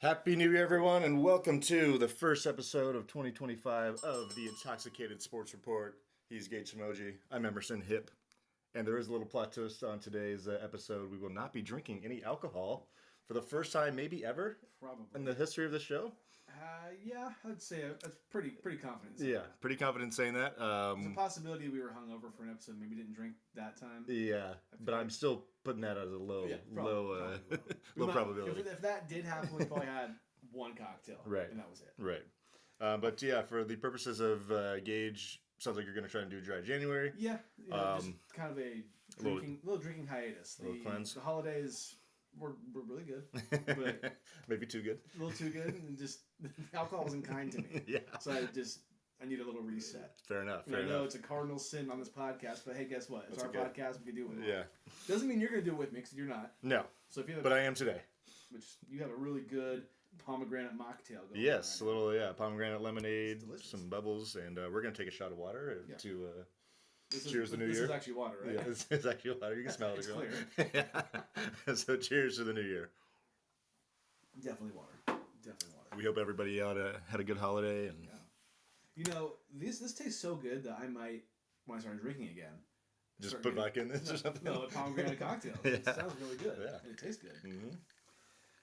Happy New Year, everyone, and welcome to the first episode of 2025 of the Intoxicated Sports Report. He's Gage Emoji. I'm Emerson Hip. And there is a little plot twist on today's episode. We will not be drinking any alcohol for the first time, maybe ever, Probably. in the history of the show. Yeah, I'd say that's pretty confident. Yeah, pretty confident saying that. There's a possibility we were hungover for an episode, maybe didn't drink that time. Yeah, but I'm still putting that as a low probability. If that did happen, we probably had one cocktail, Right, and that was it. Right. But yeah, for the purposes of Gage, sounds like you're going to try and do dry January. Yeah, just kind of a little drinking hiatus. Little cleanse. The holidays were really good, but maybe too good. A little too good, and just the alcohol wasn't kind to me. Yeah. So I need a little reset. Fair enough. I know it's a cardinal sin on this podcast, but hey, guess what? It's our podcast. We can do it. Yeah. Doesn't mean you're going to do it with me, because you're not. No. So if you have but I am today. Which you have a really good pomegranate mocktail going. Yes, on a little pomegranate lemonade, some bubbles, and we're going to take a shot of water to cheers the new year. This is actually water, right? Yeah, it's actually water. You can smell it. It's clear. Yeah. So cheers to the new year. Definitely water. We hope everybody had a good holiday. And this tastes so good that I might, when I start drinking again, just put back in this or something. No, a pomegranate cocktail. Yeah. It sounds really good. Yeah. And it tastes good. Mm-hmm.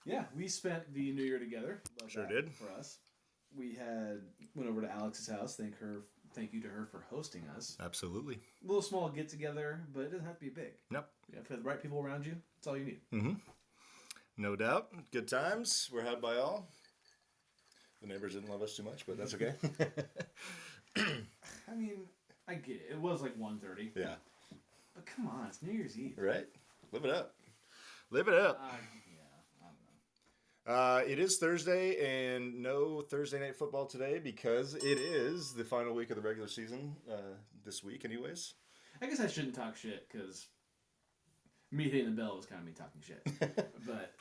Yeah, we spent the New Year together. Sure did. For us. We went over to Alex's house. Thank you to her for hosting us. Absolutely. A little small get together, but it doesn't have to be big. Nope. Yeah, if you have the right people around you, that's all you need. Mm-hmm. No doubt. Good times were had by all. The neighbors didn't love us too much, but that's okay. I mean, I get it. It was like 1:30. Yeah. But come on, it's New Year's Eve. Right? Live it up. Live it up. I don't know. It is Thursday, and no Thursday night football today because it is the final week of the regular season this week anyways. I guess I shouldn't talk shit because me hitting the bell was kind of me talking shit. But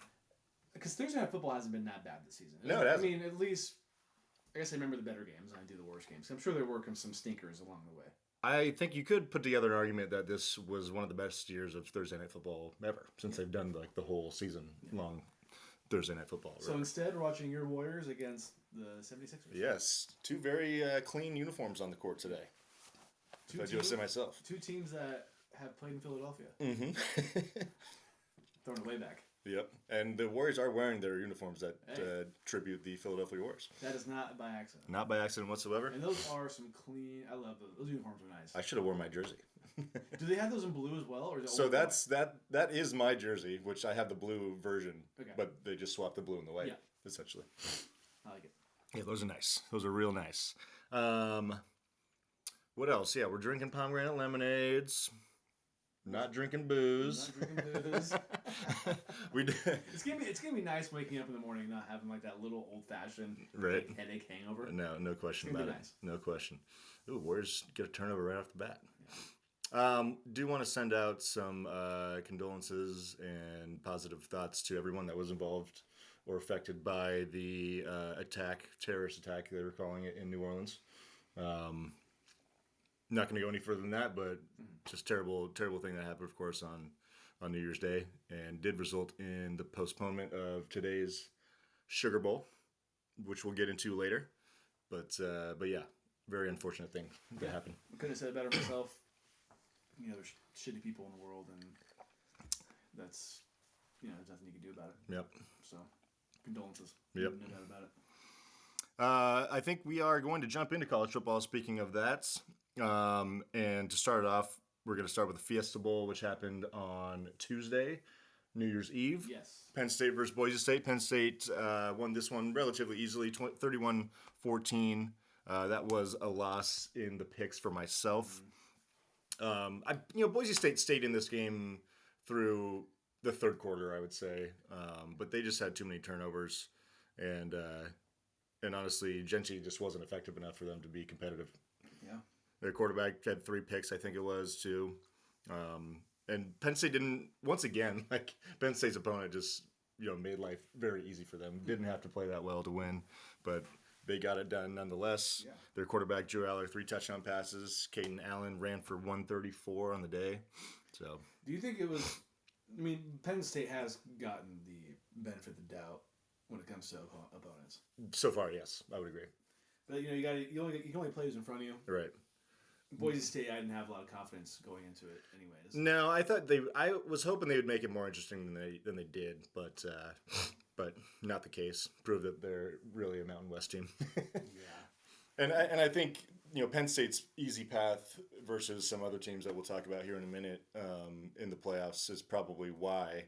because Thursday night football hasn't been that bad this season. No, it hasn't. I mean, at least I guess I remember the better games and I do the worst games. I'm sure there were some stinkers along the way. I think you could put together an argument that this was one of the best years of Thursday night football ever since they've done like the whole season long Thursday night football. So instead, we're watching your Warriors against the 76ers. Yes, two very clean uniforms on the court today. If I do say myself. Two teams that have played in Philadelphia. Mm-hmm. Throwing it way back. Yep, and the Warriors are wearing their uniforms that tribute the Philadelphia Warriors. That is not by accident. Not by accident whatsoever. And those are some clean. I love those. Those uniforms are nice. I should have worn my jersey. Do they have those in blue as well, or is it so that is my jersey, which I have the blue version, okay. But they just swapped the blue and the white, essentially. I like it. Yeah, those are nice. Those are real nice. What else? Yeah, we're drinking pomegranate lemonades. Not drinking booze. It's gonna be nice waking up in the morning and not having like that little old fashioned headache hangover. No question about it. Nice. No question. Ooh, Warriors get a turnover right off the bat. Yeah. Do want to send out some condolences and positive thoughts to everyone that was involved or affected by the terrorist attack they were calling it in New Orleans. Not going to go any further than that, but just terrible thing that happened, of course, on New Year's Day, and did result in the postponement of today's Sugar Bowl, which we'll get into later. But yeah, very unfortunate thing that happened. I couldn't have said it better myself. There's shitty people in the world, and that's there's nothing you can do about it. Yep. So, condolences. Yep. No doubt about it. I think we are going to jump into college football. Speaking of that. And to start it off, we're going to start with the Fiesta Bowl, which happened on Tuesday, New Year's Eve. Yes. Penn State versus Boise State. Penn State won this one relatively easily, 31-14. That was a loss in the picks for myself. Boise State stayed in this game through the third quarter, I would say, but they just had too many turnovers, and honestly, Genty just wasn't effective enough for them to be competitive. Yeah. Their quarterback had 3 picks, I think it was, too. And Penn State didn't, once again, Penn State's opponent just, made life very easy for them. Didn't have to play that well to win, but they got it done nonetheless. Yeah. Their quarterback, Drew Aller, 3 touchdown passes. Caden Allen ran for 134 on the day. So, do you think it was, Penn State has gotten the benefit of the doubt when it comes to opponents. So far, yes, I would agree. But you can only play who's in front of you. Right. Boise State, I didn't have a lot of confidence going into it, anyways. No, I was hoping they would make it more interesting than they did, but not the case. Prove that they're really a Mountain West team. Yeah. And I think Penn State's easy path versus some other teams that we'll talk about here in a minute in the playoffs is probably why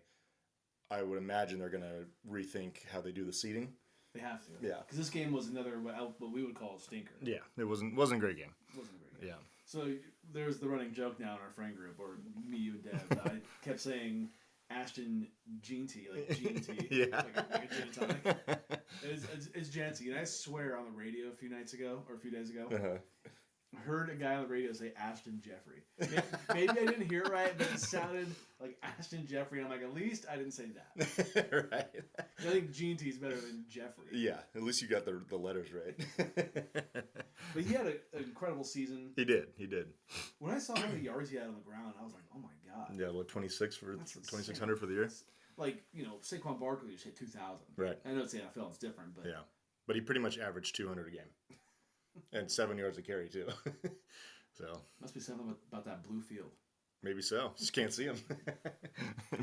I would imagine they're going to rethink how they do the seeding. They have to. Yeah. Because this game was another what we would call a stinker. Yeah, it wasn't a great game. Wasn't a great game. Yeah. So there's the running joke now in our friend group, or me, you, and Deb. I kept saying Ashton Jeanty, like Jeanty, Yeah. like a gin and tonic. It's Janty, and I swear on the radio a few days ago, Uh-huh. I heard a guy on the radio say Ashton Jeffrey. Maybe I didn't hear it right, but it sounded like Ashton Jeffrey. And I'm like, at least I didn't say that. Right. I think Jeanty is better than Jeffrey. Yeah, at least you got the letters right. But he had an incredible season. He did. When I saw how many yards he had on the ground, I was like, oh my God. Yeah, what, 2,600 for the year? Like, Saquon Barkley just hit 2,000. Right. I know it's the NFL, it's different, but Yeah. But he pretty much averaged 200 a game. And 7 yards a carry, too. So. Must be something about that blue field. Maybe so. Just can't see him.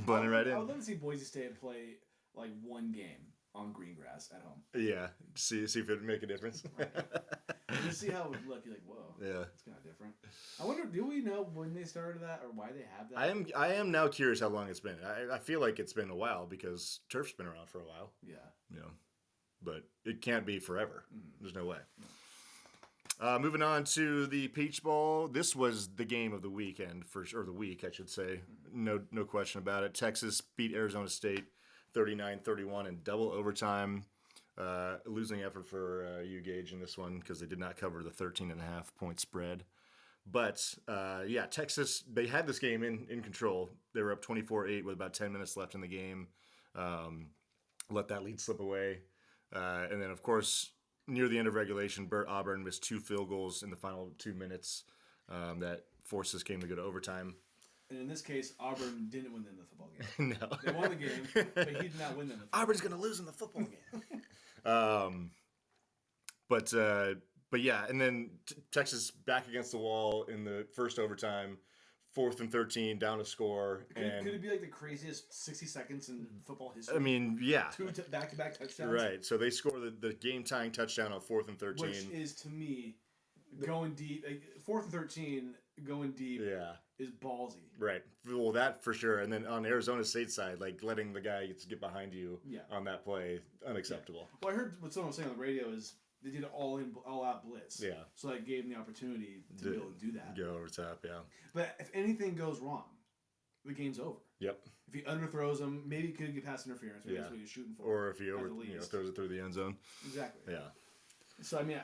Blending right I in. would love to see Boise State play, like, one game on green grass at home. Yeah. See if it would make a difference. And just see how it would look. You're like, whoa. Yeah. It's kind of different. I wonder, do we know when they started that or why they have that? I am now curious how long it's been. I feel like it's been a while because turf's been around for a while. Yeah. But it can't be forever. There's no way. Moving on to the Peach Bowl. This was the game of the weekend, or the week, I should say. No question about it. Texas beat Arizona State 39-31 in double overtime. Losing effort for you, Gage, in this one because they did not cover the 13.5-point spread. But, Texas, they had this game in control. They were up 24-8 with about 10 minutes left in the game. Let that lead slip away. And then, of course, near the end of regulation, Burt Auburn missed 2 field goals in the final 2 minutes that forced this game to go to overtime. And in this case, Auburn didn't win the football game. No. They won the game, but he did not win them. Auburn's going to lose in the football game. But yeah, and then Texas back against the wall in the first overtime, 4th and 13, down to score. Could it be like the craziest 60 seconds in football history? I mean, yeah. 2 back-to-back touchdowns? Right, so they score the game-tying touchdown on 4th and 13. Which is, to me, going deep. 4th and 13, going deep is ballsy. Right. Well, that for sure. And then on Arizona State side, like letting the guy get behind you on that play, unacceptable. Yeah. Well, I heard what someone was saying on the radio is they did an all-out blitz. Yeah. So that gave them the opportunity to be able to do that. Go over top, yeah. But if anything goes wrong, the game's over. Yep. If he underthrows them, maybe he could get pass interference. Maybe that's what he's shooting for. Or if he throws it through the end zone. Exactly. Yeah. So I mean,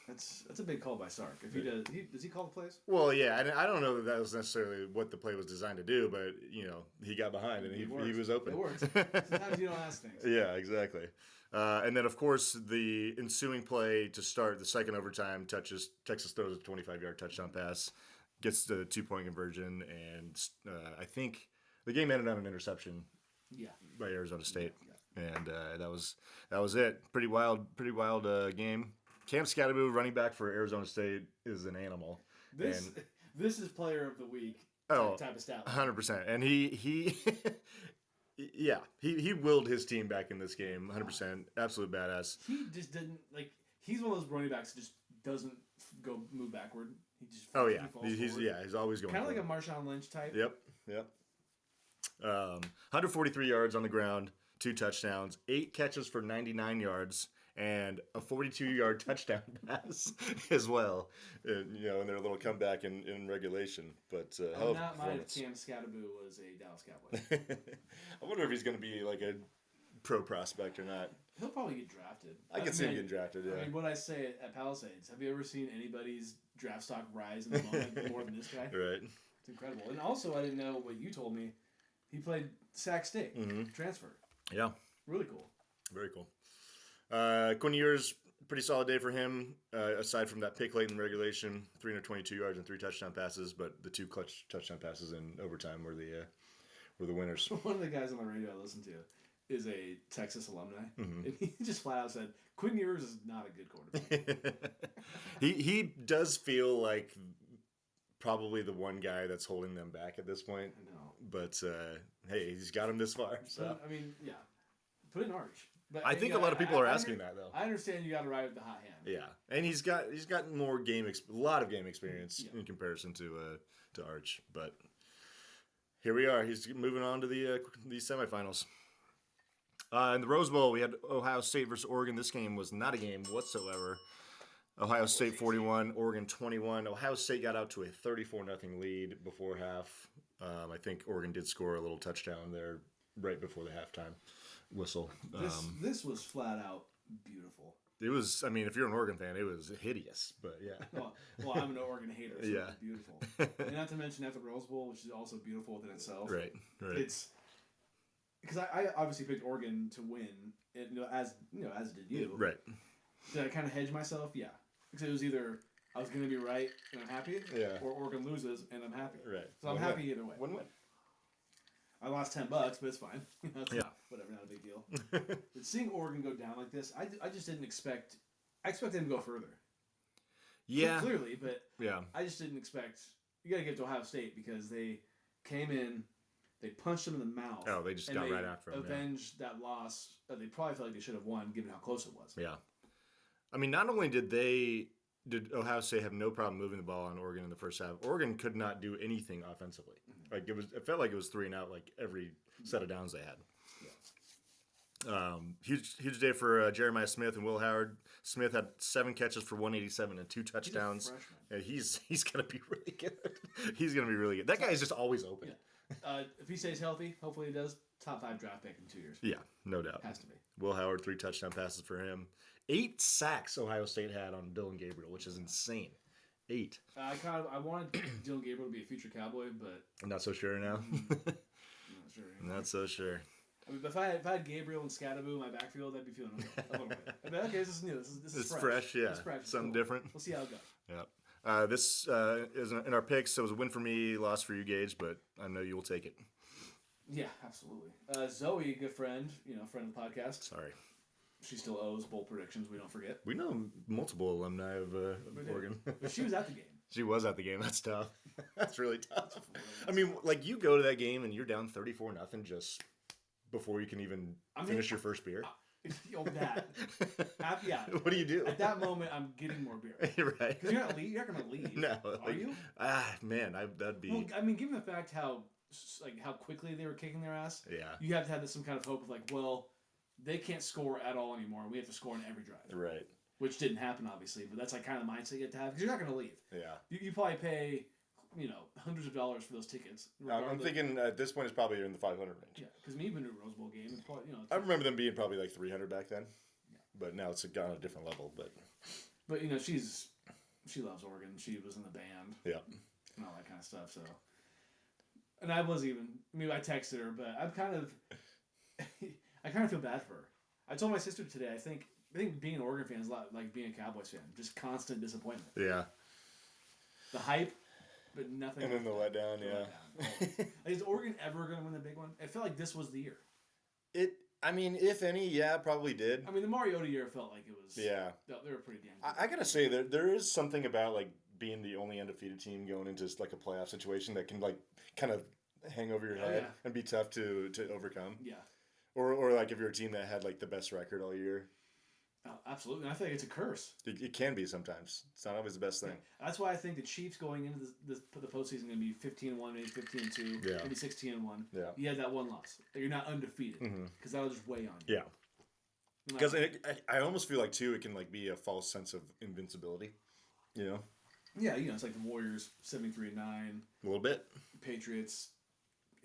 that's a big call by Sark. If he does he call the plays? Well, yeah, and I don't know that was necessarily what the play was designed to do, but he got behind and he was open. It works. Sometimes you don't ask things. Yeah, exactly. And then, of course, the ensuing play to start the second overtime Texas throws a 25-yard touchdown pass, gets the 2-point conversion, and I think the game ended on an interception. Yeah. By Arizona State, and that was it. Pretty wild game. Cam Scatteroo, running back for Arizona State, is an animal. This is player of the week type of stat. 100%. And he he willed his team back in this game. 100%. Absolute badass. He just didn't he's one of those running backs that just doesn't go move backward. He just he's always going. Kind of like a Marshawn Lynch type. Yep. 143 yards on the ground, 2 touchdowns, 8 catches for 99 yards. And a 42-yard touchdown pass as well, in their little comeback in regulation. But I'm not mind if Cam Scatteroo was a Dallas Cowboy. I wonder if he's going to be like a pro prospect or not. He'll probably get drafted. I can see him getting drafted. Yeah. I mean, what I say at Palisades. Have you ever seen anybody's draft stock rise in the moment more than this guy? Right. It's incredible. And also, I didn't know what you told me. He played Sac State transfer. Yeah. Really cool. Very cool. Quinn Ewers, pretty solid day for him. Aside from that pick late in regulation, 322 yards and 3 touchdown passes, but the 2 clutch touchdown passes in overtime were the winners. One of the guys on the radio I listened to, is a Texas alumni, Mhm. and he just flat out said Quinn Ewers is not a good quarterback. he does feel like probably the one guy that's holding them back at this point. I know. But hey, he's got him this far. So But, I mean, yeah, put in Arch. But I think a lot of people are asking that though. I understand you got to ride with the hot hand. Yeah, and he's got more a lot of game experience Yeah. in comparison to Arch. But here we are. He's moving on to the semifinals. In the Rose Bowl, we had Ohio State versus Oregon. This game was not a game whatsoever. Ohio State 41, Oregon 21. Ohio State got out to a 34-0 lead before half. I think Oregon did score a little touchdown there right before the halftime whistle. This was flat out beautiful. It was, I mean, if you're an Oregon fan, it was hideous, but yeah. Well, I'm an Oregon hater, so Yeah. it's beautiful. And not to mention at the Rose Bowl, which is also beautiful within itself. Right. It's because I obviously picked Oregon to win, and, as did you. Right. Did I kind of hedge myself? Yeah, because it was either I was going to be right and I'm happy, Yeah. or Oregon loses and I'm happy. Right. So I'm happy either way. Win-win. I lost $10, but it's fine. It's Yeah. whatever, not a big deal. But seeing Oregon go down like this, I just didn't expect. I expected them to go further. Yeah. Clearly, but Yeah. I just didn't expect. You got to give it to Ohio State because they came in, they punched them in the mouth. Oh, they just got right after them. Avenged that loss. They probably felt like they should have won, given how close it was. Yeah. I mean, not only did Ohio State have no problem moving the ball on Oregon in the first half, Oregon could not do anything offensively. Mm-hmm. Like it felt like it was 3-and-out like every set of downs they had. Huge day for Jeremiah Smith and Will Howard. Smith had 7 catches for 187 and 2 touchdowns. He's a freshman. And he's gonna be really good. He's gonna be really good. That guy is just always open. Yeah. If he stays healthy, hopefully he does. Top 5 draft pick in 2 years. Yeah, no doubt. Has to be. Will Howard, 3 touchdown passes for him. 8 sacks Ohio State had on Dylan Gabriel, which is insane. 8. I wanted Dylan Gabriel to be a future Cowboy, but I'm not so sure now. I'm not sure. Not so sure. I mean, if I had Gabriel and Scattaboo in my backfield, I'd be feeling okay, a little bit. I'd be like, okay, this is new. This is It's fresh, yeah. It's fresh. It's Something cool. different. We'll see how it goes. Yeah. This is in our picks. So it was a win for me, loss for you, Gage, but I know you will take it. Yeah, absolutely. Zoe, good friend, friend of the podcast. Sorry. She still owes bowl predictions. We don't forget. We know multiple alumni of Oregon. But she was at the game. She was at the game. That's tough. That's really tough. I mean, like you go to that game and you're down 34-0 just before you can even finish your first beer. That. Yeah. What do you do? At that moment, I'm getting more beer. Right. Because you're not going to leave. No. Are you? Man, that'd be. Well, I mean, given the fact how quickly they were kicking their ass, Yeah. you have to have some kind of hope of like, well, they can't score at all anymore. We have to score in every drive. Right. Which didn't happen, obviously, but that's like kind of the mindset you have to have because you're not going to leave. Yeah. You probably pay, hundreds of dollars for those tickets. I'm thinking at this point it's probably in the 500 range. Yeah, because me even to a Rose Bowl game, it's probably, I remember them being probably like 300 back then. Yeah. But now it's gone on a different level. But she loves Oregon. She was in the band. Yeah. And all that kind of stuff. So, and I I texted her, but I kind of feel bad for her. I told my sister today. I think being an Oregon fan is a lot like being a Cowboys fan. Just constant disappointment. Yeah. The hype, but nothing. And then the letdown. Yeah. Is Oregon ever going to win the big one? I felt like this was the year. I mean, if any, yeah, probably did. I mean, the Mariota year felt like it was. Yeah. They were pretty damn good. I gotta say that there is something about like being the only undefeated team going into like a playoff situation that can like kind of hang over your head and be tough to overcome. Yeah. Or like if you're a team that had like the best record all year. Oh, absolutely. I think it's a curse. It can be sometimes. It's not always the best thing. Yeah. That's why I think the Chiefs going into the postseason are going to be 15-1, maybe 15-2, maybe 16-1. Yeah. You had that one loss. You're not undefeated because that'll just weigh on you. Yeah. Because I almost feel like too it can like be a false sense of invincibility. Yeah, it's like the Warriors 73-9, a little bit. Patriots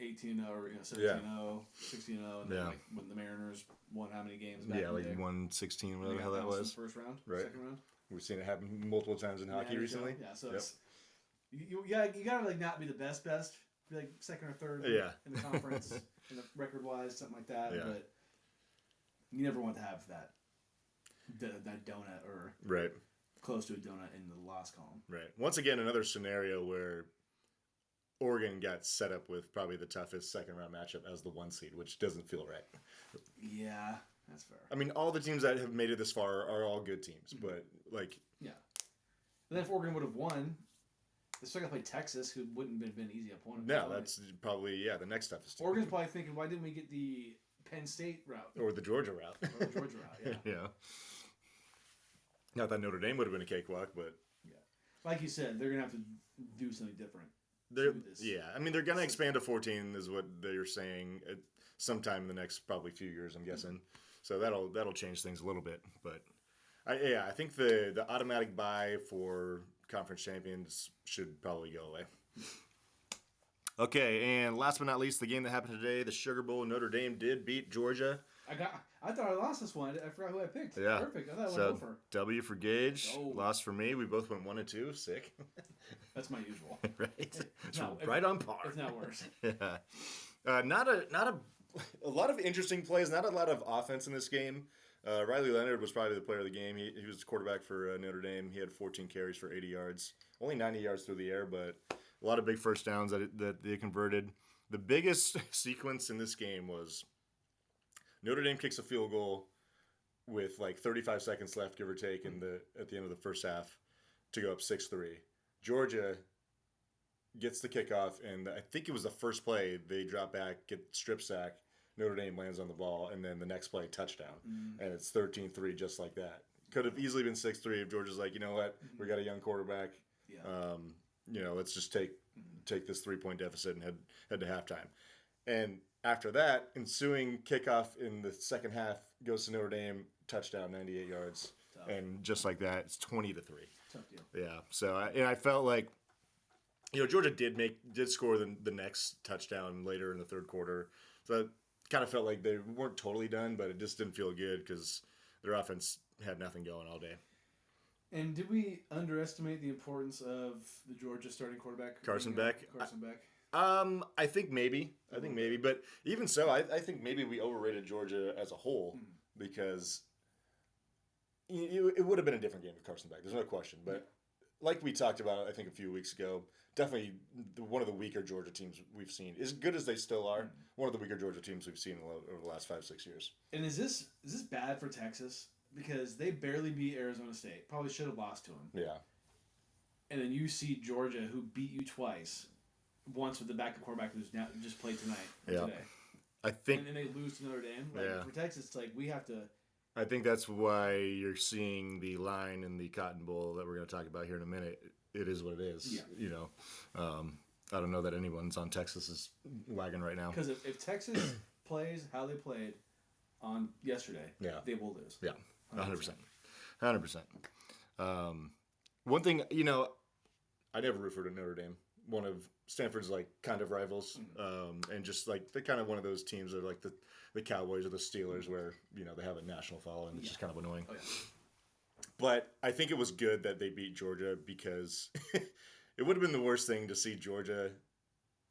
18-0 or 17-0, 16-0, and then like when the Mariners won how many games back in the day? 116, whatever the hell that was. First round, right? Second round. We've seen it happen multiple times in hockey recently. Yeah, so it's you gotta like not be the best, be like second or third in the conference, in the record wise, something like that. Yeah. But you never want to have that donut or close to a donut in the loss column. Right. Once again, another scenario where Oregon got set up with probably the toughest second round matchup as the 1 seed, which doesn't feel right. Yeah, that's fair. I mean, all the teams that have made it this far are all good teams, but like, Yeah. And then if Oregon would have won, they're still gonna play Texas, who wouldn't have been an easy opponent. no, that's probably the next toughest team. Oregon's probably thinking, why didn't we get the Penn State route or the Georgia route. or the Georgia route? Yeah. Yeah. Not that Notre Dame would have been a cakewalk, but Like you said, they're gonna have to do something different. they're Do this. yeah. I mean, they're gonna expand to 14, is what they're saying, sometime in the next probably few years, I'm guessing. So that'll change things a little bit, but I think the automatic bye for conference champions should probably go away. Okay, and last but not least, the game that happened today, the Sugar Bowl. Notre Dame did beat Georgia. I thought I lost this one. I forgot who I picked. Yeah. Perfect. I thought I went So over. W for Gage, Oh. loss for me. We both went 1-2. Sick, That's my usual. right? It's No, right on par. If not worse. Yeah. Not a lot of interesting plays. Not a lot of offense in this game. Riley Leonard was probably the player of the game. He was the quarterback for Notre Dame. He had 14 carries for 80 yards, only 90 yards through the air, but a lot of big first downs that they converted. The biggest sequence in this game was Notre Dame kicks a field goal with like 35 seconds left, give or take, at the end of the first half to go up 6-3. Georgia gets the kickoff, and I think it was the first play. They drop back, get strip sack. Notre Dame lands on the ball, and then the next play, touchdown. And it's 13-3 just like that. Could have easily been 6-3 if Georgia's like, you know what, we got a young quarterback. Yeah. Let's just take this 3-point deficit and head to halftime. And after that, ensuing kickoff in the second half goes to Notre Dame, touchdown, 98 yards. Tough. And just like that, it's 20-3. Tough deal. Yeah. So I felt like, Georgia did score the next touchdown later in the third quarter. So it kind of felt like they weren't totally done, but it just didn't feel good because their offense had nothing going all day. And did we underestimate the importance of the Georgia starting quarterback? Carson Beck? Carson Beck. I think maybe. But even so, I think maybe we overrated Georgia as a whole because it would have been a different game with Carson Beck. There's no question. But like we talked about, I think a few weeks ago, definitely one of the weaker Georgia teams we've seen. As good as they still are, one of the weaker Georgia teams we've seen over the last 5-6 years. And is this bad for Texas? Because they barely beat Arizona State. Probably should have lost to them. Yeah. And then you see Georgia, who beat you twice. Once with the backup quarterback who's now just played today. I think, and then they lose to Notre Dame. For Texas, it's like we have to. I think that's why you're seeing the line in the Cotton Bowl that we're going to talk about here in a minute. It is what it is. Yeah. I don't know that anyone's on Texas's wagon right now. Because if Texas plays how they played on yesterday, they will lose. Yeah, 100%. 100%. One thing, I never root for Notre Dame. One of Stanford's kind of rivals, and just they're kind of one of those teams that are like the Cowboys or the Steelers, where they have a national following. It's just kind of annoying. Oh, yeah. But I think it was good that they beat Georgia because it would have been the worst thing to see Georgia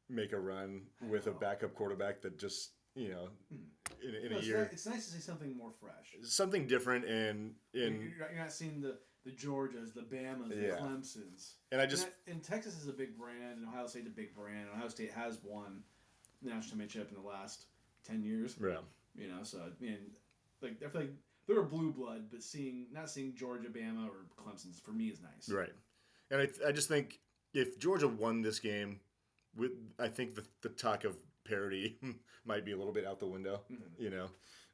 make a run with a backup quarterback that just in a year. It's nice to see something more fresh, something different, and you're not seeing the Georgias, the Bamas, the Clemsons. And Texas is a big brand, and Ohio State's a big brand. Ohio State has won the national championship in the last 10 years. Yeah. So I feel like they're a blue blood, but not seeing Georgia, Bama, or Clemson's for me is nice. Right. And I just think if Georgia won this game, I think the talk of parity might be a little bit out the window.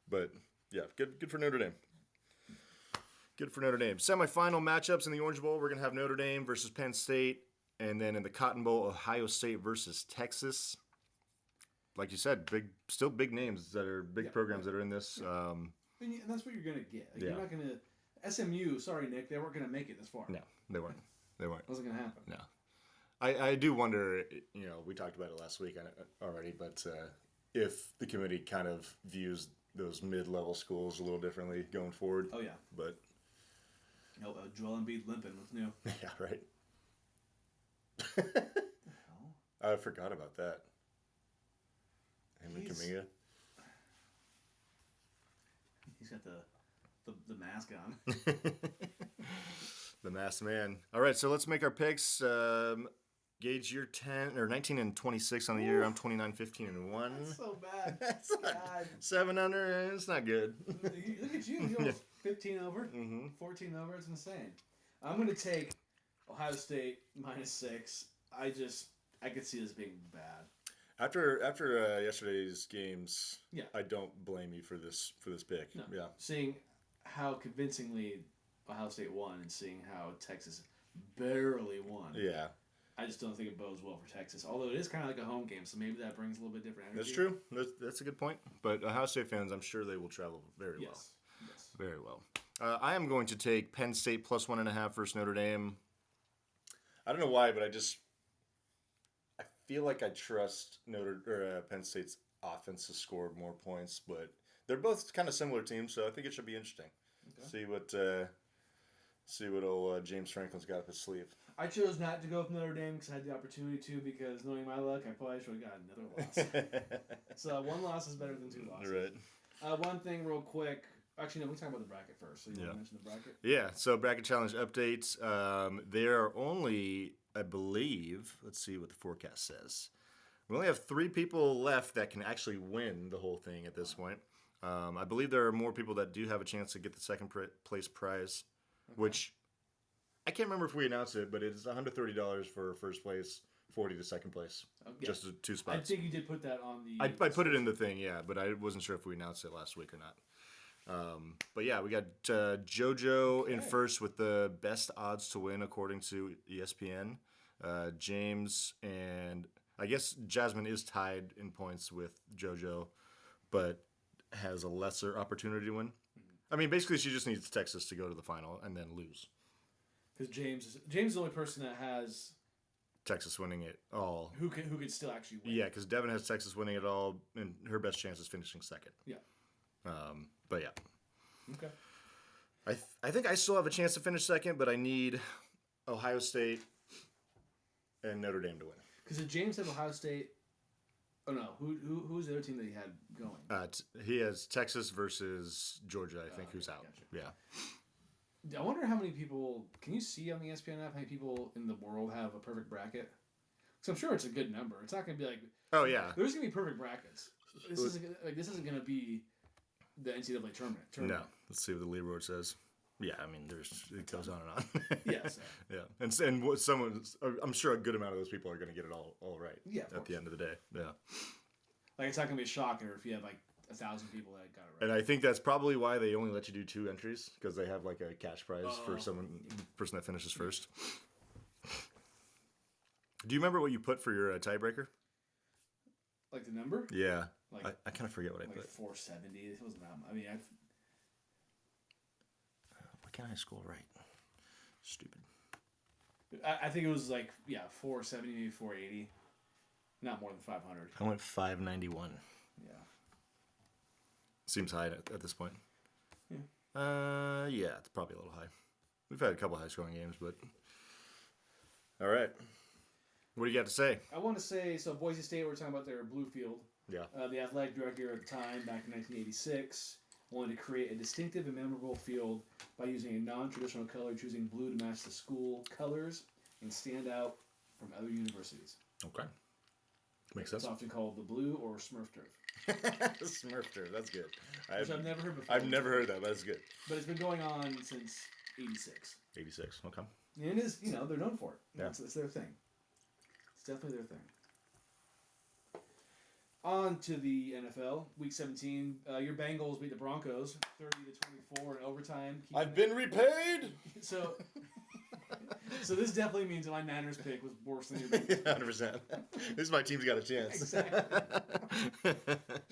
But yeah, good for Notre Dame. Good for Notre Dame. Semifinal matchups in the Orange Bowl. We're going to have Notre Dame versus Penn State. And then in the Cotton Bowl, Ohio State versus Texas. Like you said, still big names that are big programs that are in this. And that's what you're going to get. You're not going to... SMU, sorry, Nick, they weren't going to make it this far. No, they weren't. It wasn't going to happen. No. I do wonder, we talked about it last week already, but if the committee kind of views those mid-level schools a little differently going forward. Oh, yeah. But... Joel Embiid limping. What's new? Yeah, right. What the hell? I forgot about that. Him and Kuminga. He's got the mask on. The masked man. All right, so let's make our picks. Gage, you're 10 or 19-26 on the year. I'm 29-15-1. That's so bad. That's not God. 7 under. It's not good. Look at you. You're almost 15 over, 14 over. It's insane. I'm going to take Ohio State -6. I could see this being bad. After yesterday's games, Yeah. I don't blame you for this pick. No. Yeah. Seeing how convincingly Ohio State won and seeing how Texas barely won. Yeah. I just don't think it bodes well for Texas. Although it is kind of like a home game, so maybe that brings a little bit different energy. That's true. That's a good point. But Ohio State fans, I'm sure they will travel very well. Yes. Very well. I am going to take Penn State +1.5 versus Notre Dame. I don't know why, but I feel like I trust Penn State's offense to score more points, but they're both kind of similar teams, so I think it should be interesting. Okay. See what old James Franklin's got up his sleeve. I chose not to go with Notre Dame because I had the opportunity to, because knowing my luck, I probably should have got another loss. So 1 loss is better than 2 losses. Right. One thing real quick. Actually, no, we can talk about the bracket first. So you want to mention the bracket? Yeah, so bracket challenge updates. There are only, I believe, let's see what the forecast says. We only have 3 people left that can actually win the whole thing at this point. I believe there are more people that do have a chance to get the second place prize, which I can't remember if we announced it, but it's $130 for first place, $40 to second place, just 2 spots. I think you did put that on the. I put it in the thing, yeah, but I wasn't sure if we announced it last week or not. But yeah, we got JoJo in first with the best odds to win according to ESPN. James and I guess Jasmine is tied in points with JoJo, but has a lesser opportunity to win. Mm-hmm. I mean, basically, she just needs Texas to go to the final and then lose. Because James is the only person that has Texas winning it all. Who could still actually win? Yeah, because Devin has Texas winning it all, and her best chance is finishing second. Yeah. But yeah. Okay. I think I still have a chance to finish second, but I need Ohio State and Notre Dame to win. Because did James have Ohio State? Oh no, who's the other team that he had going? He has Texas versus Georgia, I think, who's out. Gotcha. Yeah. I wonder how many people. Can you see on the ESPN app how many people in the world have a perfect bracket? Because I'm sure it's a good number. It's not going to be like. Oh yeah. There's going to be perfect brackets. This isn't going to be the NCAA tournament. No. Let's see what the leaderboard says. Yeah, I mean, it goes on and on. Yes. Yeah, and I'm sure a good amount of those people are going to get it all right. Yeah. At the end of the day. Yeah. Like it's not going to be a shocker if you have like 1,000 people that got it right. And I think that's probably why they only let you do 2 entries, because they have like a cash prize for the person that finishes first. Do you remember what you put for your tiebreaker? Like the number? Yeah. Like, I kind of forget what I put. Like 470. It wasn't that. I mean, why can't I scroll right? Stupid. I think it was like 470, maybe 480. Not more than 500. I went 591. Yeah. Seems high at this point. Yeah. Yeah, it's probably a little high. We've had a couple high-scoring games, but all right. What do you got to say? I want to say, so Boise State, we're talking about their blue field. Yeah. The athletic director at the time, back in 1986, wanted to create a distinctive and memorable field by using a non-traditional color, choosing blue to match the school colors and stand out from other universities. Okay. Makes sense. It's often called the blue or Smurf turf. Smurf turf, that's good. Which I've never heard before. I've never heard that, but that's good. But it's been going on since 86. 86, okay. And it is, they're known for it. Yeah. It's their thing. It's definitely their thing. On to the NFL, Week 17. Your Bengals beat the Broncos 30-24 in overtime. I've been repaid! So this definitely means that my Niners pick was worse than your Bengals. 100%. This is my team's got a chance. Exactly.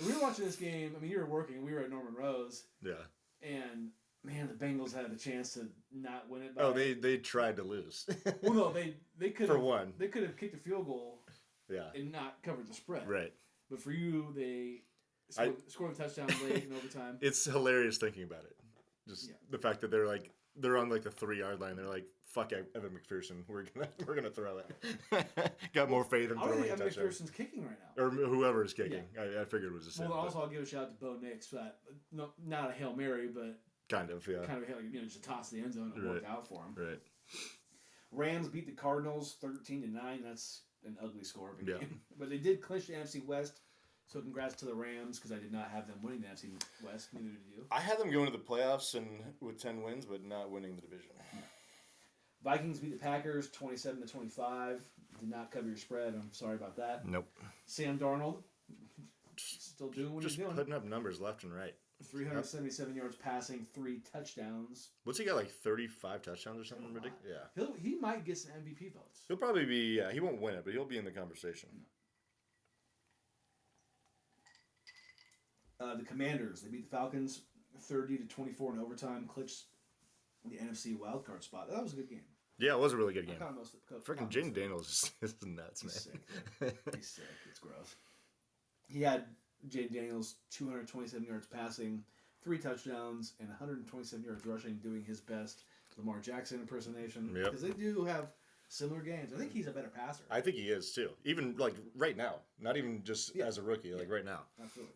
We were watching this game. I mean, you were working. We were at Norman Rose. Yeah. And, man, the Bengals had the chance to not win it. They tried to lose. Well, no, they could have. For one. They could have kicked a field goal and not covered the spread. Right. But for you, they scored a touchdown late in overtime. It's hilarious thinking about it. Just the fact that they're on like the 3-yard line. They're like, "Fuck Evan McPherson, we're gonna throw it." Got more faith in throwing a touchdown. Evan McPherson's kicking right now, or whoever is kicking. Yeah. I figured it was the same. Well, also I'll give a shout out to Bo Nix for that. No, not a Hail Mary, but kind of, yeah. Kind of just a toss to the end zone and work out for him. Right. Rams beat the Cardinals 13-9. That's an ugly score of a Yeah. game. But they did clinch the NFC West. So congrats to the Rams because I did not have them winning the NFC West. Neither did you. I had them going to the playoffs and with 10 wins, but not winning the division. Vikings beat the Packers 27-25. Did not cover your spread. I'm sorry about that. Nope. Sam Darnold still doing what Just he's doing. putting up numbers left and right. 377 yards passing, 3 touchdowns. What's he got, like 35 touchdowns or something ridiculous? Yeah. He might get some MVP votes. He'll probably be, he won't win it, but he'll be in the conversation. The Commanders, they beat the Falcons 30-24 in overtime, clinched the NFC wildcard spot. That was a good game. Yeah, it was a really good game. Freaking Jaden Daniels is nuts, man. He's sick. He's sick. It's gross. He had Jaden Daniels 227 yards passing, 3 touchdowns, and 127 yards rushing, doing his best Lamar Jackson impersonation. Yep. Because they do have similar games. I think he's a better passer. I think he is, too. Even, like, right now. Not even just as a rookie, like right now. Absolutely.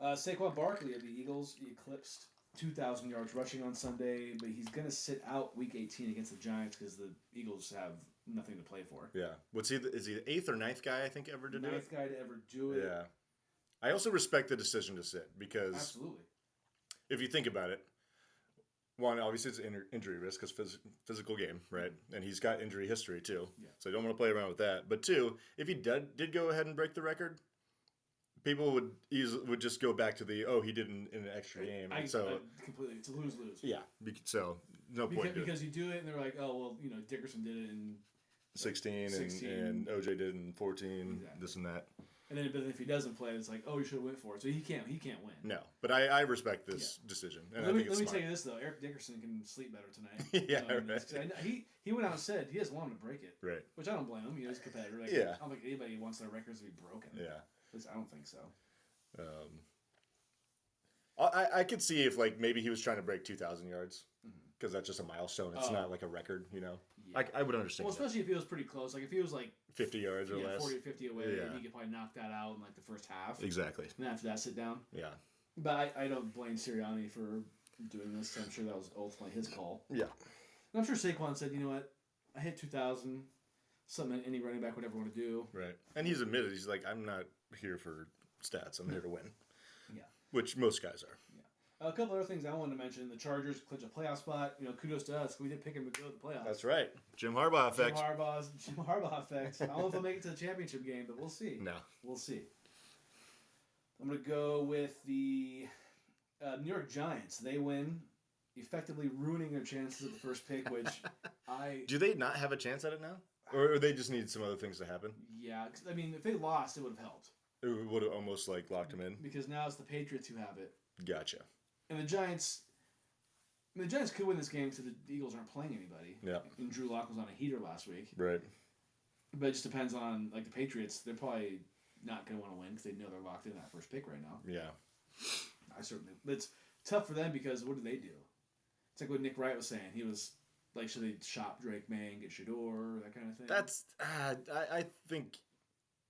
Saquon Barkley of the Eagles, he eclipsed 2,000 yards rushing on Sunday, but he's going to sit out Week 18 against the Giants because the Eagles have nothing to play for. Yeah. Is he the 8th or 9th guy, I think, ever to do it? 9th guy to ever do it. Yeah. I also respect the decision to sit because Absolutely. if you think about it, one, obviously it's injury risk because physical game, right? And he's got injury history too. Yeah. So you don't want to play around with that. But two, if he did go ahead and break the record, people would just go back to he did in an extra game. Completely, it's a lose-lose. Yeah. So no point. Because you do it and they're like, oh, well, Dickerson did it in 16 and OJ did it in 14, Exactly. this and that. And then if he doesn't play, it's like, oh, he should have went for it. So he can't win. No, but I respect this decision. And let me smart. tell you this though, Eric Dickerson can sleep better tonight. Yeah, right. He went out and said he doesn't want him to break it. Right. Which I don't blame him. He's a competitor. Like, Yeah. I don't think anybody wants their records to be broken. Yeah. At least I don't think so. I could see if maybe he was trying to break 2,000 yards because that's just a milestone. It's not like a record, Yeah. I would understand. Well, especially if he was pretty close. Like if he was 50 yards or less, 40 or 50 away, he could probably knock that out in the first half. Exactly. And after that, sit down. Yeah. But I don't blame Sirianni for doing this. I'm sure that was ultimately his call. Yeah. And I'm sure Saquon said, you know what, I hit 2,000. Something any running back would ever want to do. Right. And he's admitted, he's like, I'm not here for stats. I'm here to win. Yeah. Which most guys are. Yeah. A couple other things I wanted to mention. The Chargers clinch a playoff spot. Kudos to us. We did pick him to go to the playoffs. That's right. Jim Harbaugh effect. Jim Harbaugh effect. I don't know if I'll make it to the championship game, but we'll see. No. We'll see. I'm going to go with the New York Giants. They win, effectively ruining their chances at the first pick, which Do they not have a chance at it now? Or they just need some other things to happen? Yeah. I mean, if they lost, it would have helped. It would have almost locked them in? Because now it's the Patriots who have it. Gotcha. And the Giants could win this game because the Eagles aren't playing anybody. Yeah. And Drew Lock was on a heater last week. Right. But it just depends on, the Patriots, they're probably not going to want to win because they know they're locked in that first pick right now. Yeah. It's tough for them because what do they do? It's like what Nick Wright was saying. He was like, should they shop Drake May and get Shador, that kind of thing? That's, I think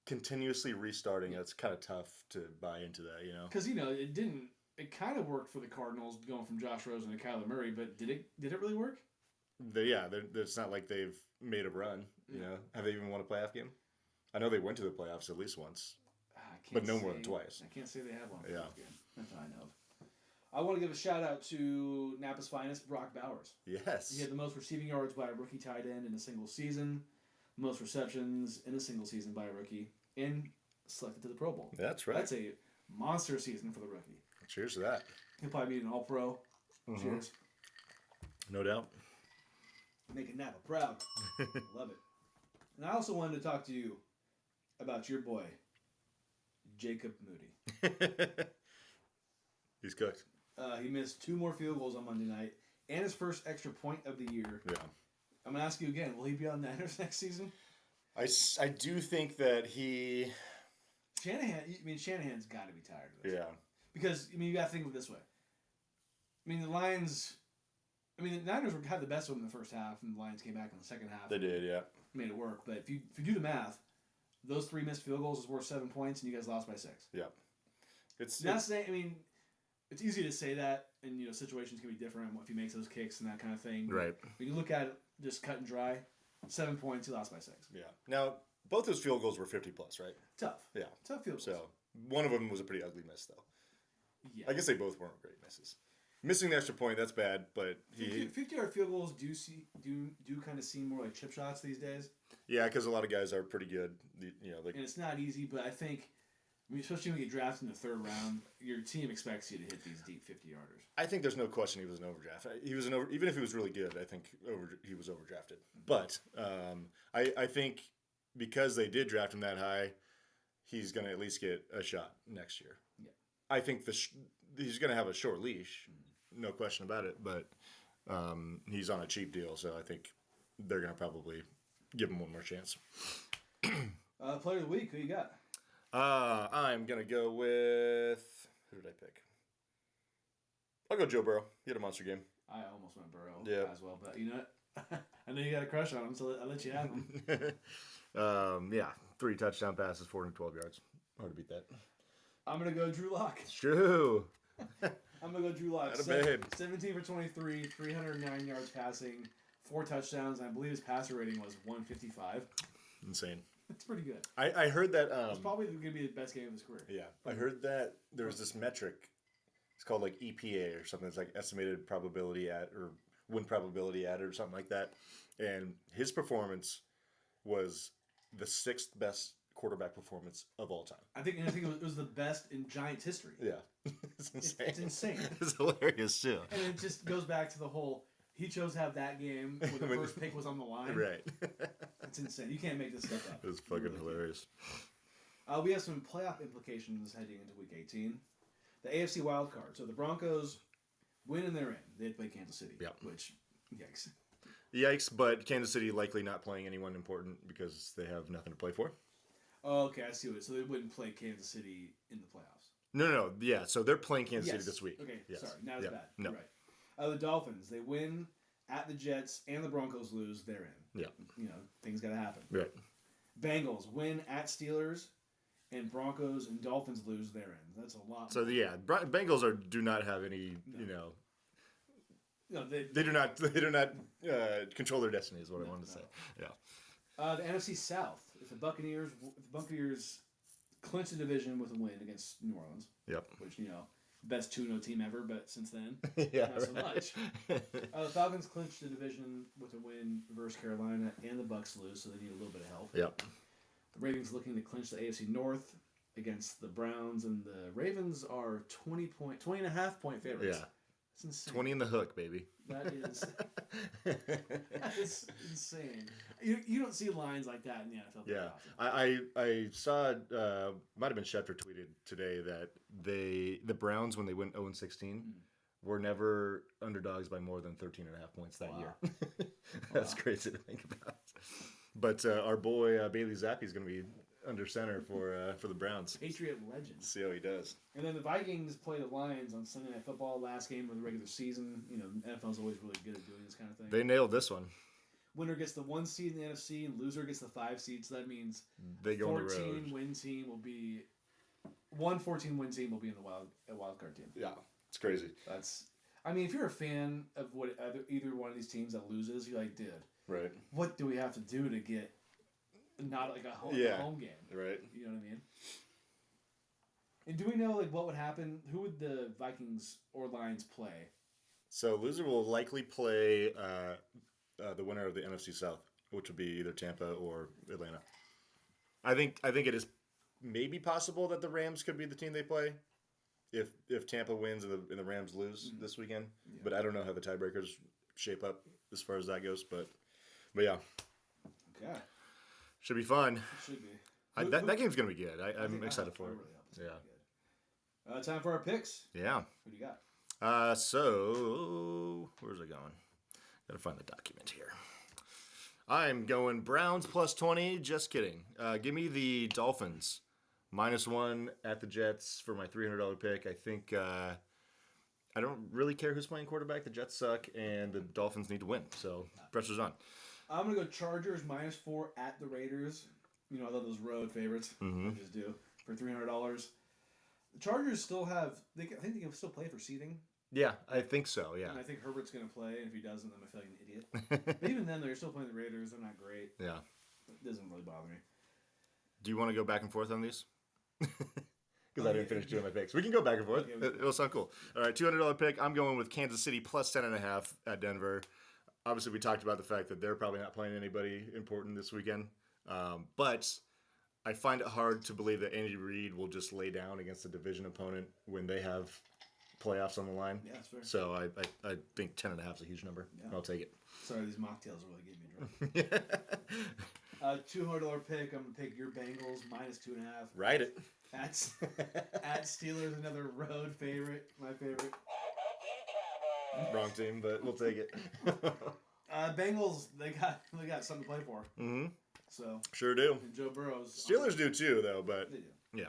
continuously restarting, it's kind of tough to buy into that, Because, it kind of worked for the Cardinals going from Josh Rosen to Kyler Murray, but did it really work? It's not like they've made a run. Have they even won a playoff game? I know they went to the playoffs at least once, but no more than twice. I can't say they have won a Yeah. playoff game. That's what I know of. I want to give a shout out to Napa's finest, Brock Bowers. Yes. He had the most receiving yards by a rookie tight end in a single season, most receptions in a single season by a rookie, and selected to the Pro Bowl. That's right. That's a monster season for the rookie. Cheers to that. He'll probably be an All-Pro. Mm-hmm. Cheers. No doubt. Making Napa proud. Love it. And I also wanted to talk to you about your boy, Jacob Moody. He's cooked. He missed 2 more field goals on Monday night and his first extra point of the year. Yeah. I'm going to ask you again, will he be on the Niners next season? I do think that he... Shanahan's got to be tired of this. Yeah. Because, you got to think of it this way. The Niners had the best of them in the first half, and the Lions came back in the second half. They did, yeah. Made it work. But if you do the math, those 3 missed field goals is worth 7 points, and you guys lost by 6. Yeah. It's easy to say that and situations can be different if he makes those kicks and that kind of thing. Right. When you look at it, just cut and dry, 7 points, he lost by 6. Yeah. Now, both his field goals were 50 plus, right? Tough. Yeah. Tough field goals. So one of them was a pretty ugly miss, though. Yeah. I guess they both weren't great misses. Missing the extra point, that's bad, but 50-yard field goals do kind of seem more like chip shots these days. Yeah, because a lot of guys are pretty good. And it's not easy, but I think, especially when you get drafted in the 3rd round, your team expects you to hit these deep 50-yarders. I think there's no question he was an overdraft. Even if he was really good, I think he was overdrafted. But I think because they did draft him that high, he's going to at least get a shot next year. Yeah. I think he's going to have a short leash, no question about it. But he's on a cheap deal, so I think they're going to probably give him one more chance. Player of the week, who you got? I'm going to go with... Who did I pick? I'll go Joe Burrow. He had a monster game. I almost went Burrow as well, but you know what? I know you got a crush on him, so I'll let you have him. Yeah, 3 touchdown passes, 412 yards. Hard to beat that. I'm going to go Drew Lock. It's true. I'm going to go Drew Lock. 17 for 23, 309 yards passing, 4 touchdowns, and I believe his passer rating was 155. Insane. It's pretty good. I heard that... it's probably going to be the best game of his career. Yeah. I heard that there was this metric. It's called like EPA or something. It's like estimated probability or win probability added or something like that. And his performance was the 6th best quarterback performance of all time. I think it was the best in Giants history. Yeah. It's insane. It's insane. It's hilarious too. And it just goes back to the whole, he chose to have that game where the first pick was on the line. Right. It's insane. You can't make this stuff up. It's fucking hilarious. We have some playoff implications heading into Week 18. The AFC wild card. So the Broncos win and they're in. They play Kansas City. Yeah. Which, yikes. Yikes, but Kansas City likely not playing anyone important because they have nothing to play for. Oh, okay, I see what. So they wouldn't play Kansas City in the playoffs. No. Yeah, so they're playing Kansas City this week. Okay, yes. sorry, not as bad. No. You're right. The Dolphins, they win at the Jets and the Broncos lose, they're in. Yeah. Things got to happen. Right. Bengals win at Steelers, and Broncos and Dolphins lose, they're in. That's a lot. So yeah, Bengals do not have any. No, they do not control their destiny. Is what I wanted to say. Yeah. The NFC South. If the Buccaneers clinch the division with a win against New Orleans. Yep. Which best 2-0 team ever, but since then, yeah, not so much. The Falcons clinched the division with a win versus Carolina, and the Bucs lose, so they need a little bit of help. Yep. The Ravens looking to clinch the AFC North against the Browns, and the Ravens are 20.5 point favorites. Yeah. It's insane. 20 in the hook, baby. That is insane. You don't see lines like that in the NFL. Yeah, I saw might have been Schefter tweeted today that the Browns when they went 0-16 were never underdogs by more than 13.5 points that year. That's crazy to think about. But our boy Bailey Zappi is going to be under center for the Browns. Patriot legend. See how he does. And then the Vikings play the Lions on Sunday Night Football, last game of the regular season. NFL's always really good at doing this kind of thing. They nailed this one. Winner gets the 1 seed in the NFC, and loser gets the 5 seed. So that means they go on the road. 14-win team will be one 14-win team will be in the wild card team. Yeah, it's crazy. If you're a fan of what either one of these teams that loses, you're like, dude, right? What do we have to do to get not like a home game? Right. You know what I mean? And do we know what would happen? Who would the Vikings or Lions play? So loser will likely play the winner of the NFC South, which would be either Tampa or Atlanta. I think it is maybe possible that the Rams could be the team they play if Tampa wins and the Rams lose this weekend. Yeah. But I don't know how the tiebreakers shape up as far as that goes. But yeah. Okay. Should be fun. It should be. That game's gonna be good. I'm excited for it. Really yeah. Time for our picks. Yeah. Who do you got? So where's it going? Gotta find the document here. I'm going Browns plus 20. Just kidding. Give me the Dolphins -1 at the Jets for my $300 pick. I think I don't really care who's playing quarterback. The Jets suck, and the Dolphins need to win. So pressure's on. I'm gonna go Chargers -4 at the Raiders. I love those road favorites. I just do for $300. The Chargers still have. I think they can still play for seeding. Yeah, I think so. Yeah. And I think Herbert's going to play, and if he doesn't, then I feel like an idiot. But even then, though, you're still playing the Raiders. They're not great. Yeah. It doesn't really bother me. Do you want to go back and forth on these? Because Oh, I didn't yeah, finish doing yeah. my picks. We can go back and forth. Okay, It'll sound cool. All right, $200 pick. I'm going with Kansas City plus 10.5 at Denver. Obviously, we talked about the fact that they're probably not playing anybody important this weekend. But I find it hard to believe that Andy Reid will just lay down against a division opponent when they have playoffs on the line. Yeah, that's fair. So I think 10.5 is a huge number. Yeah. I'll take it. Sorry, these mocktails are really getting me drunk. $200 pick. I'm going to pick your Bengals minus 2.5. Ride it. At Steelers, another road favorite. My favorite. Wrong team, but we'll take it. Bengals, they got something to play for. Mm-hmm. So Sure do. and Joe Burrow's Steelers do too, though, but They do. yeah,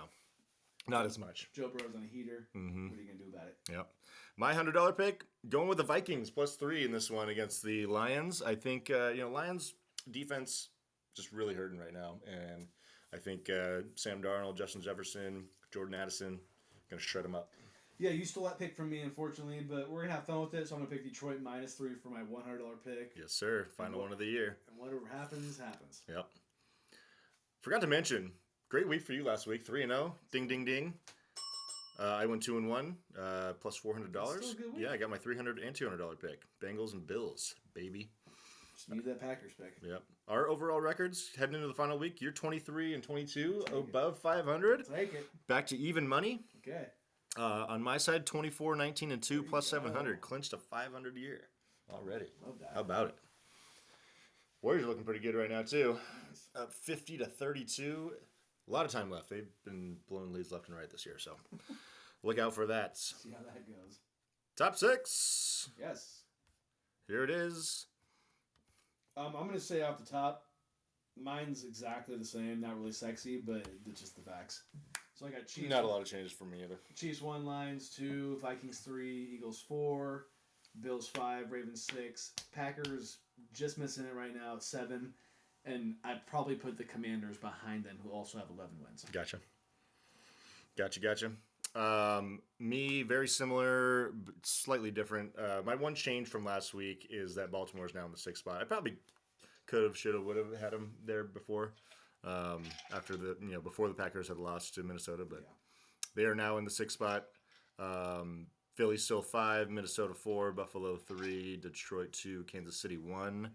not as much. Joe Burrow's on a heater. Mm-hmm. What are you gonna do about it? Yep. My $100 pick, going with the Vikings plus 3 in this one against the Lions. I think Lions defense just really hurting right now, and I think Sam Darnold, Justin Jefferson, Jordan Addison gonna shred them up. Yeah, you stole that pick from me, unfortunately, but we're gonna have fun with it. So I'm gonna pick Detroit minus 3 for my $100 pick. Yes, sir. Final one of the year. And whatever happens, happens. Yep. Forgot to mention, great week for you last week. 3-0. Ding, ding, ding. I went 2-1, plus $400. That's still a good week. Yeah, I got my $300 and $200 pick. Bengals and Bills, baby. Just need that Packers pick. Yep. Our overall records heading into the final week, you're 23-22, above 500. Take it. Back to even money. Okay. On my side, 24-19-2 plus go. 700. Clinched a 500 year already. Love that. How about it? Warriors are looking pretty good right now, too. Nice. Up 50-32. A lot of time left. They've been blowing leads left and right this year, so look out for that. See how that goes. Top 6. Yes. Here it is. I'm gonna say off the top, mine's exactly the same. Not really sexy, but it's just the facts. So I got Chiefs. Not a lot of changes for me either. Chiefs 1, Lions 2, Vikings 3, Eagles 4, Bills 5, Ravens 6, Packers just missing it right now at 7, and I'd probably put the Commanders behind them, who also have 11 wins. Gotcha. Me, very similar, but slightly different. My one change from last week is that Baltimore's now in the 6th spot. I probably could have, should have, would have had them there before. After before the Packers had lost to Minnesota, but they are now in the 6th spot. Philly still 5, Minnesota 4, Buffalo 3, Detroit 2, Kansas City 1.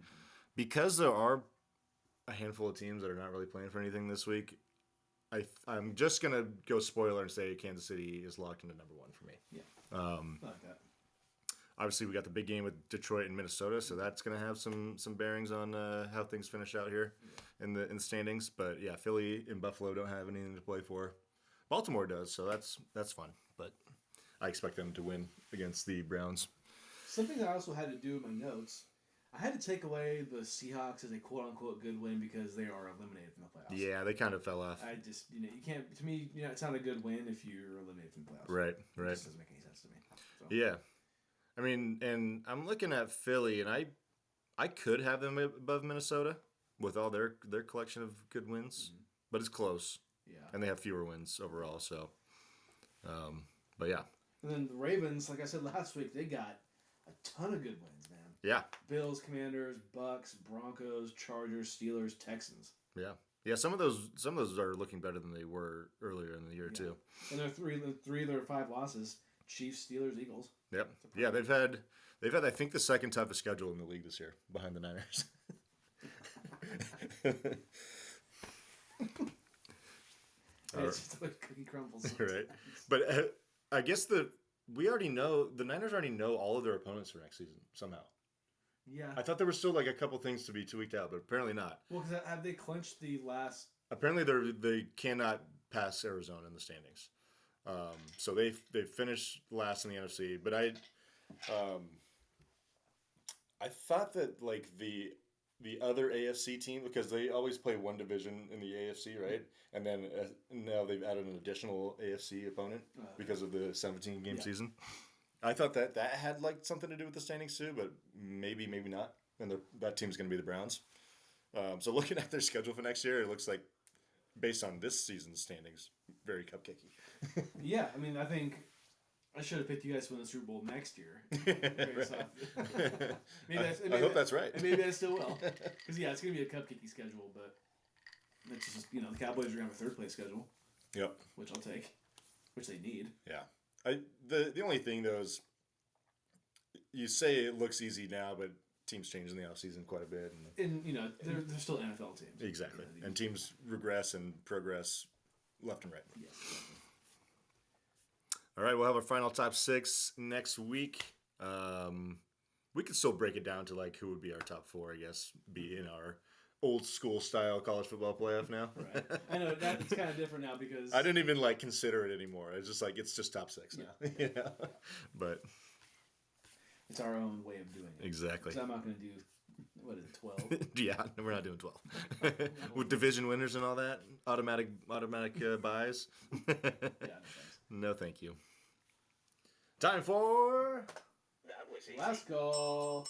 Because there are a handful of teams that are not really playing for anything this week, I'm just gonna go spoiler and say Kansas City is locked into number 1 for me. Yeah. I like that. Obviously, we got the big game with Detroit and Minnesota, so that's going to have some bearings on how things finish out here in the standings. But yeah, Philly and Buffalo don't have anything to play for. Baltimore does, so that's fun. But I expect them to win against the Browns. Something that I also had to do in my notes, I had to take away the Seahawks as a quote-unquote good win because they are eliminated from the playoffs. Yeah, they kind of fell off. I just, you can't, to me, it's not a good win if you're eliminated from the playoffs. Right. It just doesn't make any sense to me. So. Yeah. I mean, and I'm looking at Philly, and I could have them above Minnesota with all their collection of good wins, but it's close. Yeah. And they have fewer wins overall, so. But yeah. And then the Ravens, like I said last week, they got a ton of good wins, man. Yeah. Bills, Commanders, Bucks, Broncos, Chargers, Steelers, Texans. Yeah. Yeah, some of those are looking better than they were earlier in the year too. And they're three of their 5 losses: Chiefs, Steelers, Eagles. Yep. Yeah, they've had I think the second toughest schedule in the league this year, behind the Niners. It's just the way cookie crumbles. Right. But I guess we already know the Niners already know all of their opponents for next season somehow. Yeah. I thought there were still like a couple things to be tweaked out, but apparently not. Well, because have they clinched the last? Apparently they cannot pass Arizona in the standings. So they finished last in the NFC, but I thought that like the other AFC team, because they always play one division in the AFC, right? And then now they've added an additional AFC opponent because of the 17-game season. I thought that had like something to do with the standings too, but maybe not. And that team's going to be the Browns. So looking at their schedule for next year, it looks like, based on this season's standings, very cupcakey. Yeah, I mean, I think I should have picked you guys to win the Super Bowl next year. Right. I hope that's right. And maybe I still will. Because, yeah, it's going to be a cupcakey schedule, but it's just, the Cowboys are going to have a third place schedule. Yep. Which I'll take. Which they need. Yeah. The only thing, though, is you say it looks easy now, but teams change in the offseason quite a bit. And they're still NFL teams. Exactly. And teams regress and progress left and right. Yes, exactly. All right, we'll have our final top 6 next week. We could still break it down to like who would be our top 4, I guess, be in our old school style college football playoff now. Right. I know that's kind of different now because I didn't even like consider it anymore. It's just like it's just top 6 now. Yeah. But it's our own way of doing it. Exactly. So I'm not going to do, what is it, 12? Yeah, we're not doing 12. With division winners and all that, automatic buys. Yeah, no thanks. No, thank you. Time for Last call.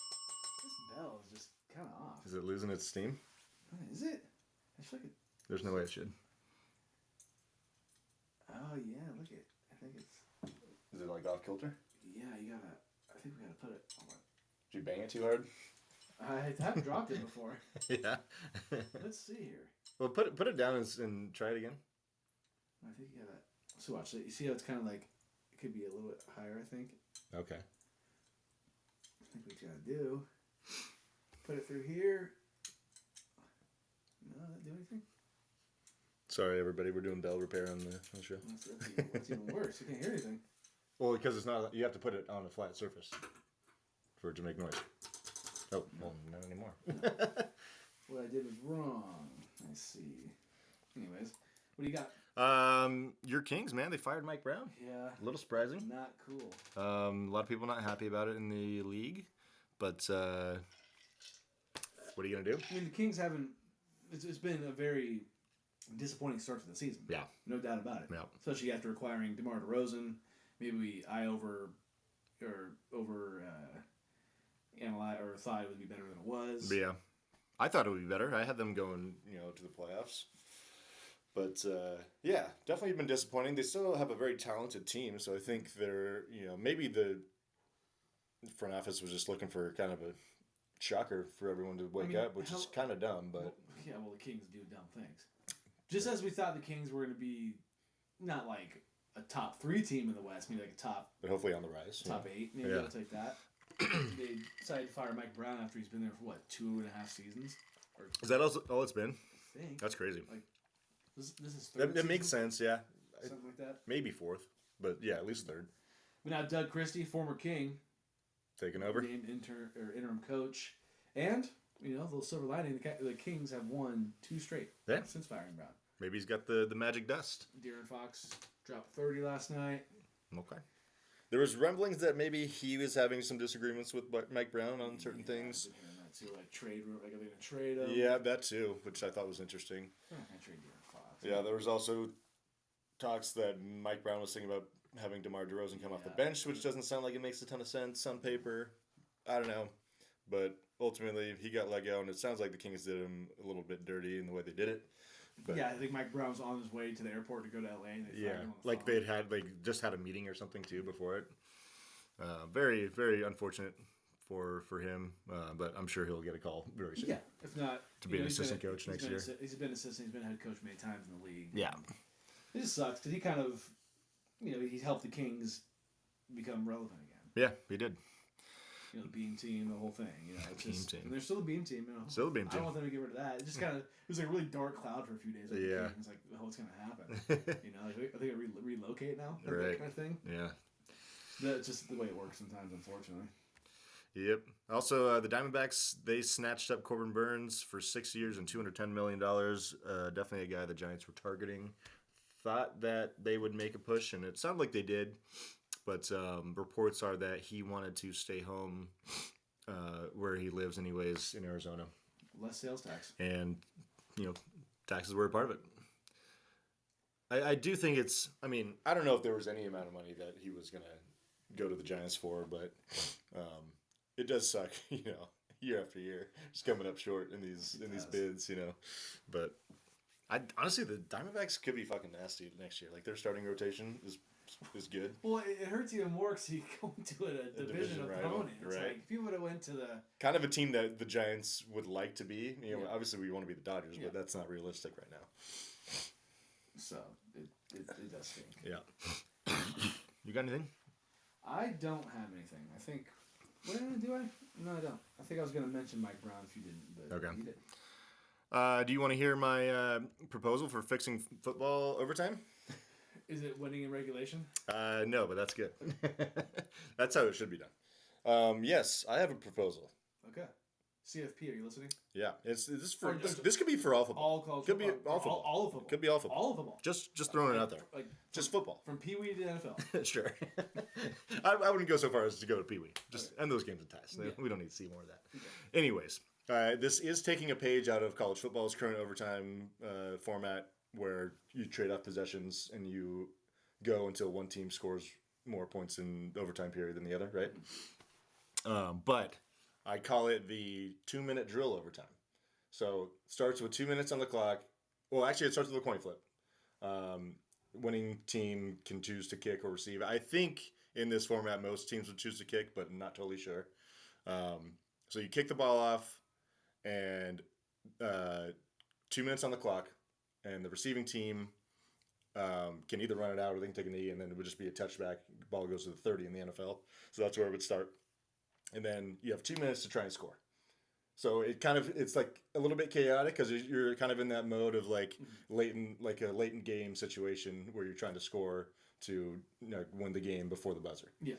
This bell is just kind of off. Is it losing its steam? Is it? I feel like it. There's no way it should. Oh yeah, look at. I think it's. Is it like off kilter? Yeah, you gotta. I think we gotta put it. Hold on. Did you bang it too hard? I haven't dropped it before. Yeah. Let's see here. Well, put it down and try it again. I think you gotta. So watch it. You see how it's kind of like. It could be a little bit higher. I think. Okay. I think what you gotta do. Put it through here. No, that do anything? Sorry, everybody. We're doing bell repair on the show. That's even worse. You can't hear anything. Well, because it's not. You have to put it on a flat surface for it to make noise. Oh, well, not anymore. What I did was wrong. I see. Anyways, what do you got? Your Kings, man. They fired Mike Brown. Yeah. A little surprising. Not cool. A lot of people not happy about it in the league, but what are you gonna do? I mean, the Kings haven't. It's been a very disappointing start to the season. Yeah. No doubt about it. Yeah. Especially after acquiring DeMar DeRozan. Maybe I analyze or thought it would be better than it was. But yeah, I thought it would be better. I had them going, to the playoffs. But yeah, definitely been disappointing. They still have a very talented team, so I think they're, maybe the front office was just looking for kind of a shocker for everyone to wake up, which is kind of dumb. But well, the Kings do dumb things. Just as we thought the Kings were going to be not like a top 3 team in the West, maybe like a top. But hopefully on the rise. Top 8, maybe I'll take that. They decided to fire Mike Brown after he's been there for 2.5 seasons. Is that all it's been? I think. That's crazy. Like this is third. That makes sense, yeah. Something like that. Maybe 4th, but yeah, at least 3rd. But now Doug Christie, former King, taking over, named interim coach, and little silver lining: the Kings have won 2 straight since firing Brown. Maybe he's got the magic dust. De'Aaron Fox dropped 30 last night. Okay. There was rumblings that maybe he was having some disagreements with Mike Brown on certain things. I've been hearing that too, like trade, like are they gonna trade him? Yeah, that too, which I thought was interesting. They're not gonna trade De'Aaron Fox. Yeah, there was also talks that Mike Brown was thinking about having DeMar DeRozan come off the bench, which doesn't sound like it makes a ton of sense on paper. I don't know, but ultimately he got let go, and it sounds like the Kings did him a little bit dirty in the way they did it. But, yeah, I think Mike Brown was on his way to the airport to go to LA. And they fired him on the like phone. they just had a meeting or something too before it. Very, very unfortunate for him, but I'm sure he'll get a call very soon. Yeah, if not to be an assistant coach next year. He's been assistant. He's been head coach many times in the league. Yeah, it just sucks because he kind of, he helped the Kings become relevant again. Yeah, he did. The beam team, the whole thing. It's beam just, team. And they're still a beam team. Still a beam team. I don't want them to get rid of that. It just kind of, it was like a really dark cloud for a few days. Yeah. It's like, what's going to happen? Are they going to relocate now? Right. That kind of thing. Yeah. That's just the way it works sometimes, unfortunately. Yep. Also, the Diamondbacks, they snatched up Corbin Burns for 6 years and $210 million. Definitely a guy the Giants were targeting. Thought that they would make a push, and it sounded like they did. But reports are that he wanted to stay home where he lives anyways in Arizona. Less sales tax. And, taxes were a part of it. I do think I don't know if there was any amount of money that he was going to go to the Giants for, but it does suck, year after year, just coming up short in these bids, But honestly, the Diamondbacks could be fucking nasty next year. Like, their starting rotation is is good. Well, it hurts even more because you go into a division rival, opponent. It's right. like if you would have went to the Kind of a team that the Giants would like to be. You know, Yeah. obviously we want to be the Dodgers, Yeah. but that's not realistic right now. so it does stink. Yeah. You got anything? I don't have anything. I think. What do I? No, I don't. I think I was going to mention Mike Brown if you didn't, but Okay. you did. Do you want to hear my proposal for fixing football overtime? Is it winning in regulation? No, but that's good. That's how it should be done. Yes, I have a proposal. Okay. CFP, are you listening? Yeah, it's this for Or there's- this could be for all football. All college Could be football. all football. All of football. Could be all football. All of football. Just throwing it out there. Like Just football. from Pee Wee to NFL. Sure. I wouldn't go so far as to go to Pee Wee. Just end those games in ties. Yeah. We don't need to see more of that. Anyways, this is taking a page out of college football's current overtime format, where you trade off possessions and you go until one team scores more points in the overtime period than the other, right? But I call it the 2-minute drill overtime. So it starts with 2 minutes on the clock. Well, actually, it starts with a coin flip. Winning team can choose to kick or receive. I think in this format, most teams would choose to kick, but not totally sure. So you kick the ball off, and 2 minutes on the clock, and the receiving team can either run it out or they can take a knee, and then it would just be a touchback. Ball goes to the 30 in the NFL. So that's where it would start. And then you have 2 minutes to try and score. So it's like a little bit chaotic because you're kind of in that mode of like a latent game situation where you're trying to score to win the game before the buzzer. Yeah.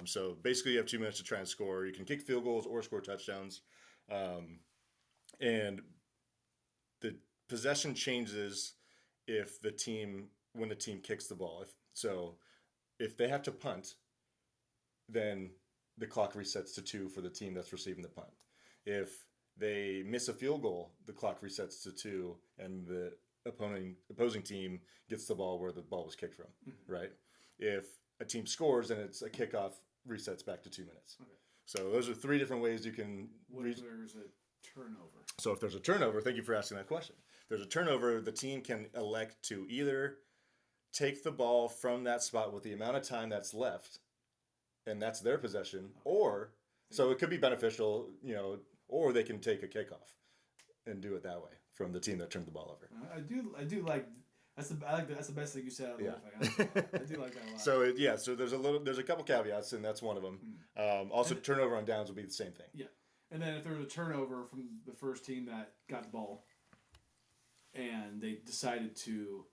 So basically you have 2 minutes to try and score. You can kick field goals or score touchdowns. And the possession changes when the team kicks the ball. If they have to punt, then the clock resets to 2 for the team that's receiving the punt. If they miss a field goal, the clock resets to 2, and the opposing team gets the ball where the ball was kicked from, right? If a team scores, then it's a kickoff, resets back to 2 minutes. Okay. So those are 3 different ways you can... What if there's a turnover? So if there's a turnover, thank you for asking that question. If there's a turnover, the team can elect to either take the ball from that spot with the amount of time that's left, and that's their possession, or... So it could be beneficial, or they can take a kickoff and do it that way from the team that turned the ball over. I do like that's the best thing you said. Yeah. I do like that a lot. So there's a couple caveats, and that's one of them. Also, turnover on downs would be the same thing. Yeah, and then if there was a turnover from the first team that got the ball, and they decided to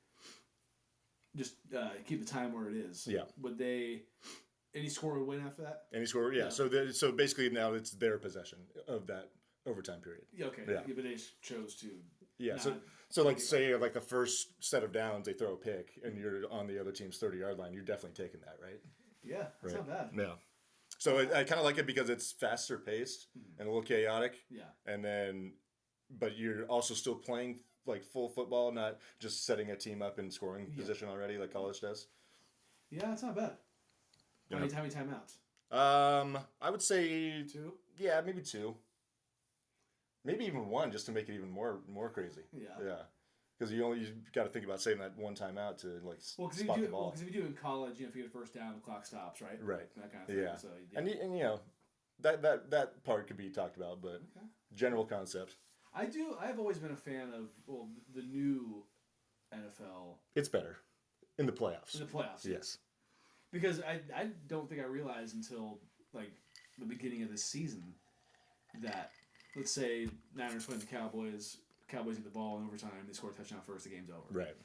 just keep the time where it is, Yeah. would they? Any score would win after that? Any score, yeah. So basically now it's their possession of that overtime period. Yeah, okay. Yeah. But they chose to. Yeah. not- So like say like the first set of downs they throw a pick and you're on the other team's 30-yard line, you're definitely taking that, right? Yeah, that's not bad. Yeah. So I kind of like it because it's faster paced and a little chaotic. Yeah. And then, but you're also still playing like full football, not just setting a team up in scoring position already like college does. Yeah, that's not bad. How many timeouts? I would say 2. Yeah, maybe 2. Maybe even 1, just to make it even more crazy. Yeah. Yeah. Because you got to think about saving that one timeout to like spot the ball. Because if you do it in college, if you get a first down, the clock stops, right? Right. That kind of thing. Yeah. So, And that part could be talked about, but general concept. I've always been a fan of the new NFL It's better in the playoffs. in the playoffs. Yes. Because I don't think I realized until like the beginning of this season that, let's say Niners win the Cowboys get the ball in overtime, they score a touchdown first, the game's over. Right.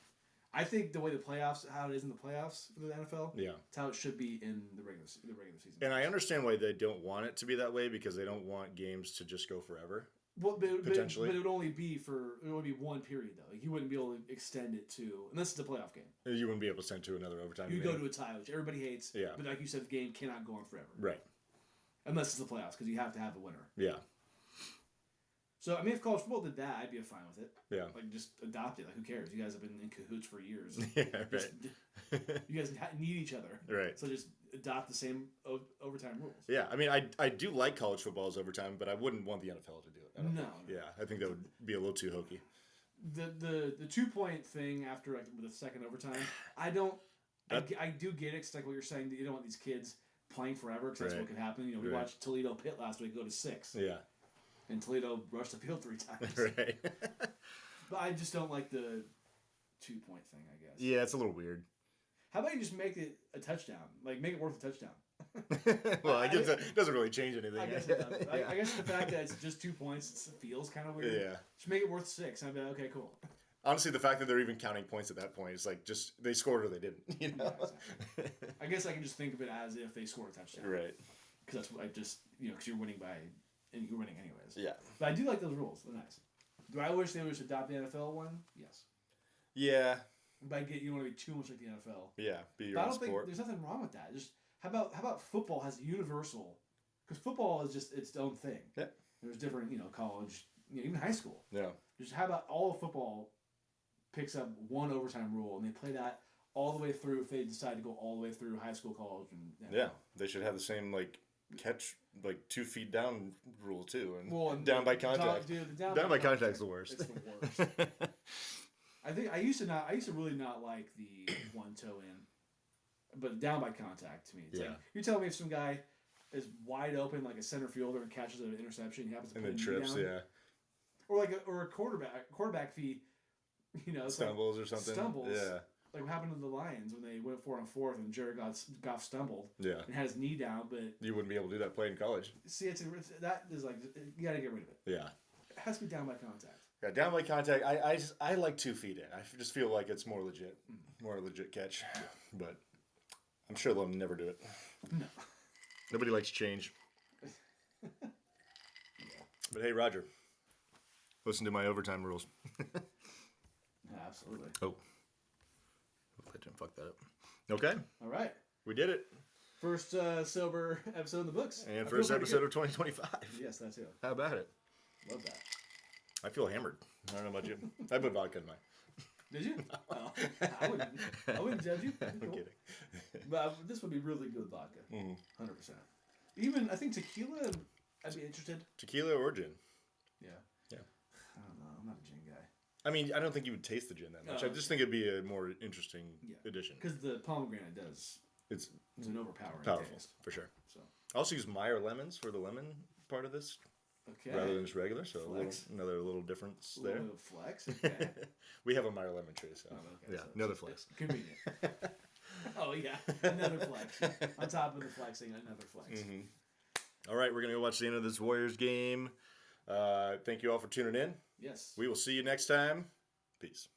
I think the way how it is in the playoffs for the NFL, Yeah. it's how it should be in the regular season. And I understand why they don't want it to be that way, because they don't want games to just go forever. Well, Potentially. but it would only be one period though. Like you wouldn't be able to extend it to unless it's a playoff game. You wouldn't be able to send to another overtime. You go to a tie, which everybody hates. Yeah. But like you said, the game cannot go on forever. Right. Unless it's the playoffs, because you have to have a winner. Yeah. So I mean, if college football did that, I'd be fine with it. Yeah. Like just adopt it. Like who cares? You guys have been in cahoots for years. Yeah. Right. You guys need each other. Right. So just adopt the same overtime rules. Yeah. I mean, I do like college football's overtime, but I wouldn't want the NFL to do it. No. Yeah. I think that would be a little too hokey. The 2-point thing after like the second overtime, I don't I do get it. It's like what you're saying. That you don't want these kids playing forever because that's Right. what could happen. We Right. watched Toledo Pitt last week go to 6, Yeah. and Toledo rushed the field 3 times. Right. But I just don't like the 2-point thing, I guess. Yeah, it's a little weird. How about you just make it a touchdown? Like, make it worth a touchdown. Well, I guess it doesn't really change anything. I guess it does. Yeah. I guess the fact that it's just 2 points feels kind of weird. Yeah. Just make it worth 6. I'd be like, okay, cool. Honestly, the fact that they're even counting points at that point is like just they scored or they didn't. You know. Yeah, exactly. I guess I can just think of it as if they score a touchdown. Right. Because that's what I just, because you're winning and you're winning anyways. Yeah. But I do like those rules. They're nice. Do I wish they would adopt the NFL one? Yes. Yeah. But I get you don't want to be too much like the NFL. Yeah. Be your But I own don't think sport. there's nothing wrong with that. Just how about football has universal? Because football is just its own thing. Yeah. There's different, college, even high school. Yeah. Just how about all of football picks up one overtime rule and they play that all the way through if they decide to go all the way through high school, college, and Yeah. They should have the same catch 2 feet down rule too, and and down by contact. Dude, the Down by contact's the worst. It's the worst. I think I used to really not like the one toe in, but down by contact to me. It's Yeah. like, you're telling me if some guy is wide open like a center fielder and catches an interception, he happens to And put then a knee trips, down, yeah. or a quarterback fee, it's Stumbles or something. stumbles. Yeah. Like what happened to the Lions when they went 4 on 4th and Jared Goff stumbled Yeah. and had his knee down, but You wouldn't be able to do that playing in college. see, that is like you got to get rid of it. Yeah. It has to be down by contact. Yeah, down by contact. I like 2 feet in. I just feel like it's more legit, more legit catch. But I'm sure they'll never do it. No. Nobody likes change. But hey, Roger, listen to my overtime rules. Absolutely. Oh, hopefully I didn't fuck that up. Okay, All right. we did it. First sober episode in the books. I And feel first pretty episode good. of 2025. Yes, that too. How about it? Love that. I feel hammered. I don't know about you. I put vodka in mine. Did you? Oh, I wouldn't judge you. I'm Cool. kidding. But this would be really good vodka. 100%. Even, I think tequila, I'd be interested. Tequila or gin? Yeah. Yeah. I don't know. I'm not a gin guy. I mean, I don't think you would taste the gin that much. No. I just think it'd be a more interesting addition. Because the pomegranate does. It's It's an overpowering powerful, taste. for sure. So. I also use Meyer lemons for the lemon part of this Okay. rather than just regular, so Flex. another little difference A there. little bit of flex. Okay. We have a Meyer lemon tree, so Oh, okay. yeah, So another it's flex. Convenient. Oh, yeah. Another flex. On top of the flexing, another flex. All right, we're going to go watch the end of this Warriors game. Thank you all for tuning in. Yes. We will see you next time. Peace.